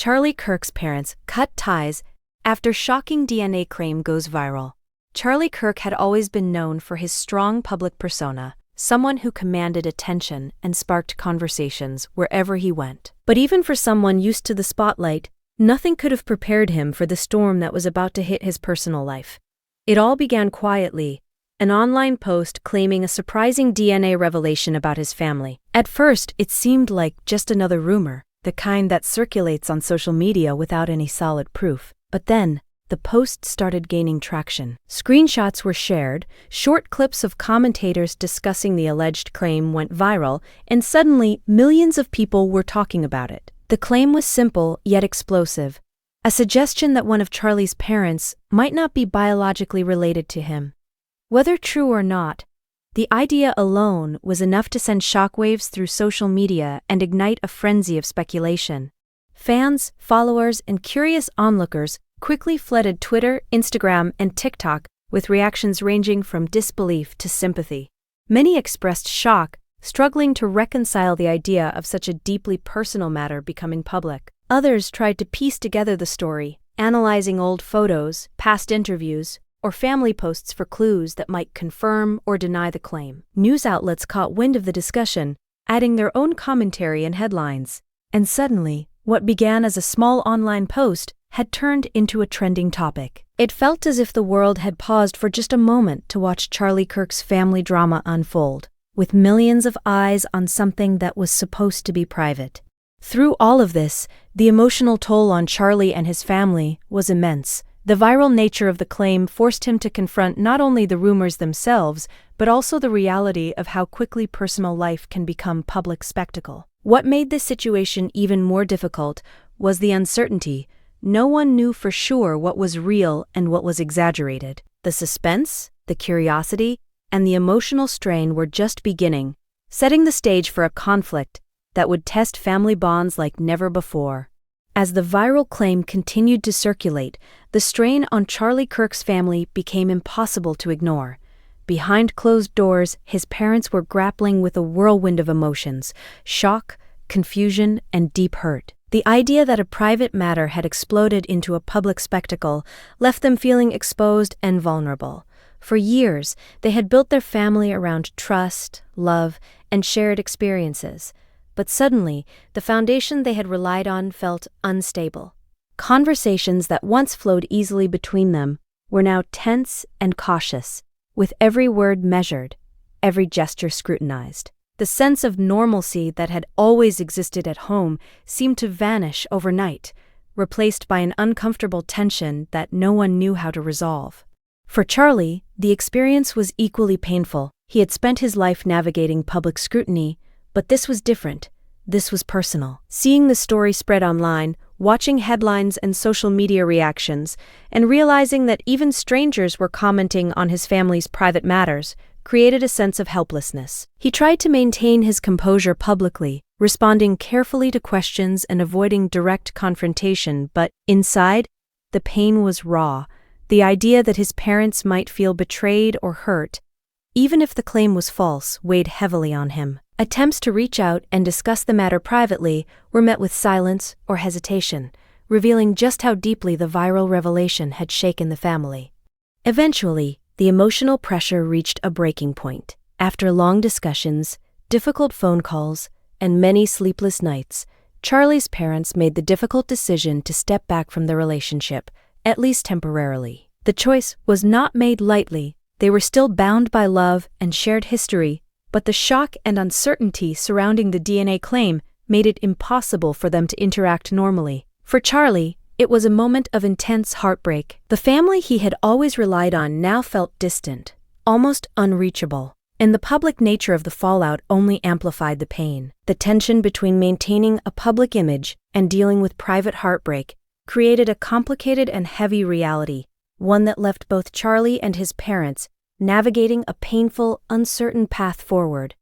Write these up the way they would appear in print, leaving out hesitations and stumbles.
Charlie Kirk's parents cut ties after shocking DNA claim goes viral. Charlie Kirk had always been known for his strong public persona, someone who commanded attention and sparked conversations wherever he went. But even for someone used to the spotlight, nothing could have prepared him for the storm that was about to hit his personal life. It all began quietly, an online post claiming a surprising DNA revelation about his family. At first, it seemed like just another rumor, the kind that circulates on social media without any solid proof. But then, the post started gaining traction. Screenshots were shared, short clips of commentators discussing the alleged claim went viral, and suddenly millions of people were talking about it. The claim was simple yet explosive, a suggestion that one of Charlie's parents might not be biologically related to him. Whether true or not, the idea alone was enough to send shockwaves through social media and ignite a frenzy of speculation. Fans, followers, and curious onlookers quickly flooded Twitter, Instagram, and TikTok with reactions ranging from disbelief to sympathy. Many expressed shock, struggling to reconcile the idea of such a deeply personal matter becoming public. Others tried to piece together the story, analyzing old photos, past interviews, or family posts for clues that might confirm or deny the claim. News outlets caught wind of the discussion, adding their own commentary and headlines. And suddenly, what began as a small online post had turned into a trending topic. It felt as if the world had paused for just a moment to watch Charlie Kirk's family drama unfold, with millions of eyes on something that was supposed to be private. Through all of this, the emotional toll on Charlie and his family was immense. The viral nature of the claim forced him to confront not only the rumors themselves, but also the reality of how quickly personal life can become public spectacle. What made this situation even more difficult was the uncertainty. No one knew for sure what was real and what was exaggerated. The suspense, the curiosity, and the emotional strain were just beginning, setting the stage for a conflict that would test family bonds like never before. As the viral claim continued to circulate, the strain on Charlie Kirk's family became impossible to ignore. Behind closed doors, his parents were grappling with a whirlwind of emotions: shock, confusion, and deep hurt. The idea that a private matter had exploded into a public spectacle left them feeling exposed and vulnerable. For years, they had built their family around trust, love, and shared experiences. But suddenly, the foundation they had relied on felt unstable. Conversations that once flowed easily between them were now tense and cautious, with every word measured, every gesture scrutinized. The sense of normalcy that had always existed at home seemed to vanish overnight, replaced by an uncomfortable tension that no one knew how to resolve. For Charlie, the experience was equally painful. He had spent his life navigating public scrutiny, but this was different. This was personal. Seeing the story spread online, watching headlines and social media reactions, and realizing that even strangers were commenting on his family's private matters created a sense of helplessness. He tried to maintain his composure publicly, responding carefully to questions and avoiding direct confrontation, but inside, the pain was raw. The idea that his parents might feel betrayed or hurt, even if the claim was false, weighed heavily on him. Attempts to reach out and discuss the matter privately were met with silence or hesitation, revealing just how deeply the viral revelation had shaken the family. Eventually, the emotional pressure reached a breaking point. After long discussions, difficult phone calls, and many sleepless nights, Charlie's parents made the difficult decision to step back from the relationship, at least temporarily. The choice was not made lightly. They were still bound by love and shared history, but the shock and uncertainty surrounding the DNA claim made it impossible for them to interact normally. For Charlie, it was a moment of intense heartbreak. The family he had always relied on now felt distant, almost unreachable, and the public nature of the fallout only amplified the pain. The tension between maintaining a public image and dealing with private heartbreak created a complicated and heavy reality, one that left both Charlie and his parents navigating a painful, uncertain path forward.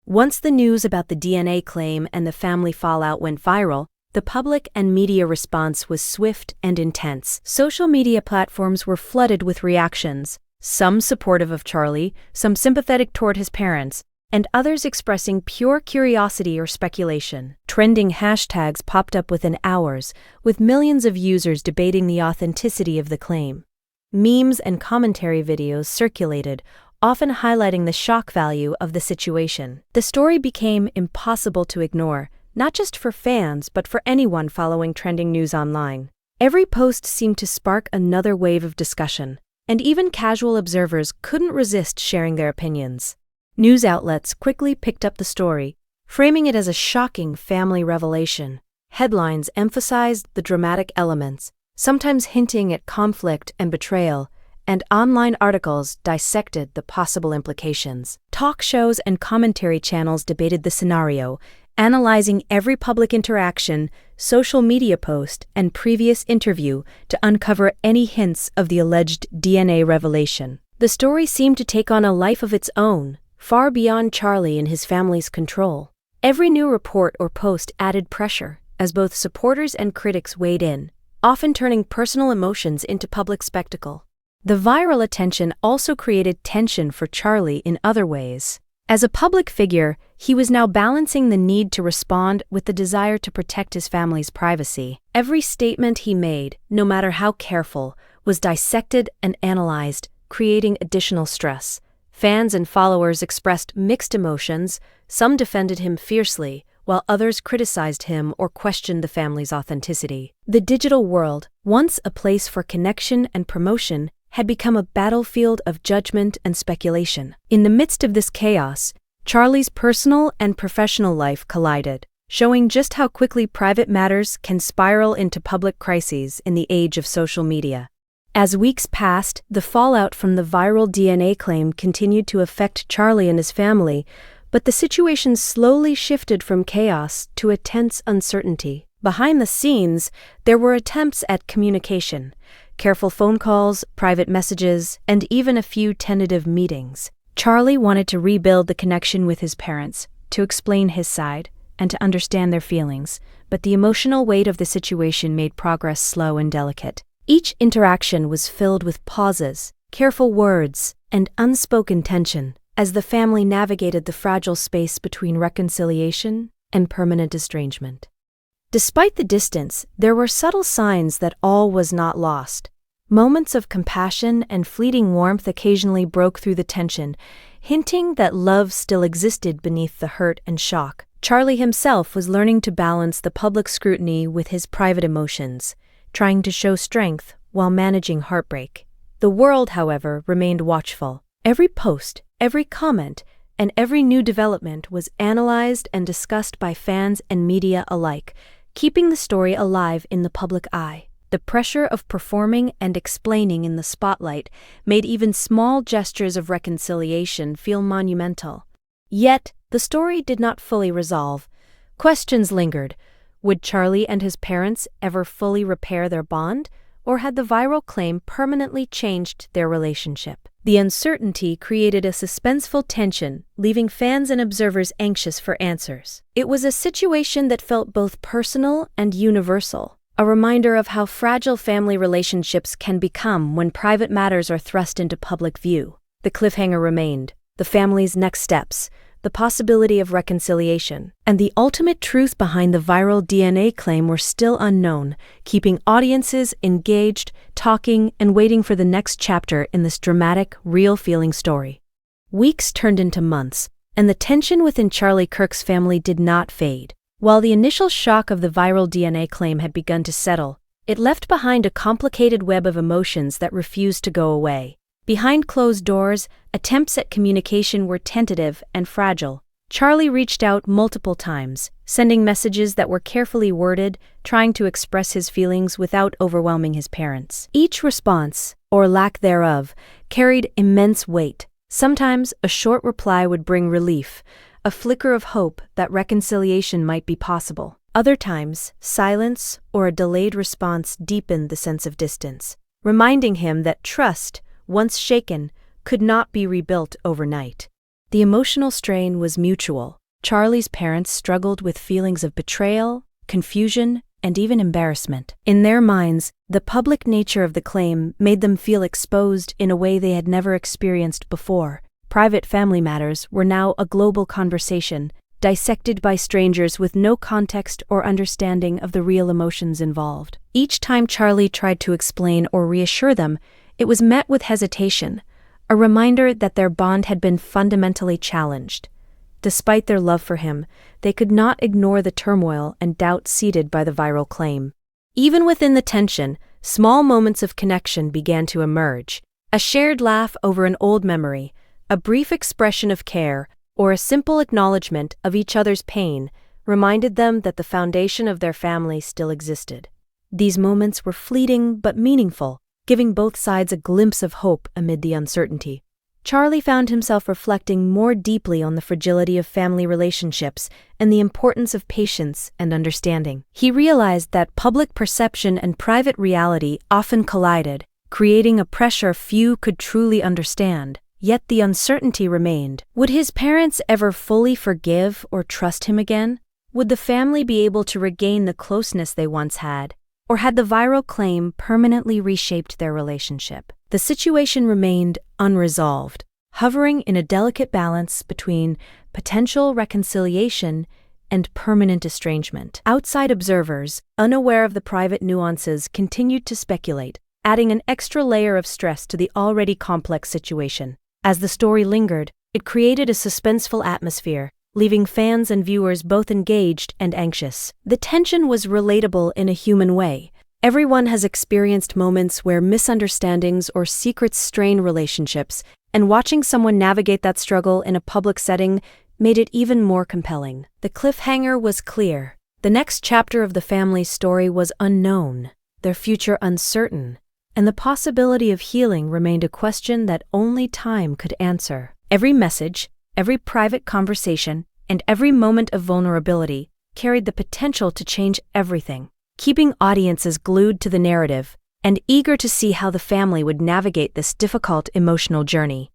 Once the news about the DNA claim and the family fallout went viral, the public and media response was swift and intense. Social media platforms were flooded with reactions, some supportive of Charlie, some sympathetic toward his parents, and others expressing pure curiosity or speculation. Trending hashtags popped up within hours, with millions of users debating the authenticity of the claim. Memes and commentary videos circulated, often highlighting the shock value of the situation. The story became impossible to ignore, not just for fans but for anyone following trending news online. Every post seemed to spark another wave of discussion, and even casual observers couldn't resist sharing their opinions. News outlets quickly picked up the story, framing it as a shocking family revelation. Headlines emphasized the dramatic elements, sometimes hinting at conflict and betrayal, and online articles dissected the possible implications. Talk shows and commentary channels debated the scenario, analyzing every public interaction, social media post, and previous interview to uncover any hints of the alleged DNA revelation. The story seemed to take on a life of its own, far beyond Charlie and his family's control. Every new report or post added pressure, as both supporters and critics weighed in, often turning personal emotions into public spectacle. The viral attention also created tension for Charlie in other ways. As a public figure, he was now balancing the need to respond with the desire to protect his family's privacy. Every statement he made, no matter how careful, was dissected and analyzed, creating additional stress. Fans and followers expressed mixed emotions. Some defended him fiercely, while others criticized him or questioned the family's authenticity. The digital world, once a place for connection and promotion, had become a battlefield of judgment and speculation. In the midst of this chaos, Charlie's personal and professional life collided, showing just how quickly private matters can spiral into public crises in the age of social media. As weeks passed, the fallout from the viral DNA claim continued to affect Charlie and his family, but the situation slowly shifted from chaos to a tense uncertainty. Behind the scenes, there were attempts at communication, careful phone calls, private messages, and even a few tentative meetings. Charlie wanted to rebuild the connection with his parents, to explain his side, and to understand their feelings, but the emotional weight of the situation made progress slow and delicate. Each interaction was filled with pauses, careful words, and unspoken tension, as the family navigated the fragile space between reconciliation and permanent estrangement. Despite the distance, there were subtle signs that all was not lost. Moments of compassion and fleeting warmth occasionally broke through the tension, hinting that love still existed beneath the hurt and shock. Charlie himself was learning to balance the public scrutiny with his private emotions, trying to show strength while managing heartbreak. The world, however, remained watchful. Every post, every comment, and every new development was analyzed and discussed by fans and media alike, keeping the story alive in the public eye. The pressure of performing and explaining in the spotlight made even small gestures of reconciliation feel monumental. Yet, the story did not fully resolve. Questions lingered. Would Charlie and his parents ever fully repair their bond, or had the viral claim permanently changed their relationship? The uncertainty created a suspenseful tension, leaving fans and observers anxious for answers. It was a situation that felt both personal and universal, a reminder of how fragile family relationships can become when private matters are thrust into public view. The cliffhanger remained, the family's next steps, the possibility of reconciliation, and the ultimate truth behind the viral DNA claim were still unknown, keeping audiences engaged, talking, and waiting for the next chapter in this dramatic, real-feeling story. Weeks turned into months, and the tension within Charlie Kirk's family did not fade. While the initial shock of the viral DNA claim had begun to settle, it left behind a complicated web of emotions that refused to go away. Behind closed doors, attempts at communication were tentative and fragile. Charlie reached out multiple times, sending messages that were carefully worded, trying to express his feelings without overwhelming his parents. Each response, or lack thereof, carried immense weight. Sometimes a short reply would bring relief, a flicker of hope that reconciliation might be possible. Other times, silence or a delayed response deepened the sense of distance, reminding him that trust, once shaken, could not be rebuilt overnight. The emotional strain was mutual. Charlie's parents struggled with feelings of betrayal, confusion, and even embarrassment. In their minds, the public nature of the claim made them feel exposed in a way they had never experienced before. Private family matters were now a global conversation, dissected by strangers with no context or understanding of the real emotions involved. Each time Charlie tried to explain or reassure them, it was met with hesitation, a reminder that their bond had been fundamentally challenged. Despite their love for him, they could not ignore the turmoil and doubt seeded by the viral claim. Even within the tension, small moments of connection began to emerge. A shared laugh over an old memory, a brief expression of care, or a simple acknowledgement of each other's pain reminded them that the foundation of their family still existed. These moments were fleeting but meaningful, giving both sides a glimpse of hope amid the uncertainty. Charlie found himself reflecting more deeply on the fragility of family relationships and the importance of patience and understanding. He realized that public perception and private reality often collided, creating a pressure few could truly understand. Yet the uncertainty remained. Would his parents ever fully forgive or trust him again? Would the family be able to regain the closeness they once had? Or had the viral claim permanently reshaped their relationship? The situation remained unresolved, hovering in a delicate balance between potential reconciliation and permanent estrangement. Outside observers, unaware of the private nuances, continued to speculate, adding an extra layer of stress to the already complex situation. As the story lingered, it created a suspenseful atmosphere, leaving fans and viewers both engaged and anxious. The tension was relatable in a human way. Everyone has experienced moments where misunderstandings or secrets strain relationships, and watching someone navigate that struggle in a public setting made it even more compelling. The cliffhanger was clear. The next chapter of the family's story was unknown, their future uncertain, and the possibility of healing remained a question that only time could answer. Every message, every private conversation, and every moment of vulnerability carried the potential to change everything, keeping audiences glued to the narrative and eager to see how the family would navigate this difficult emotional journey.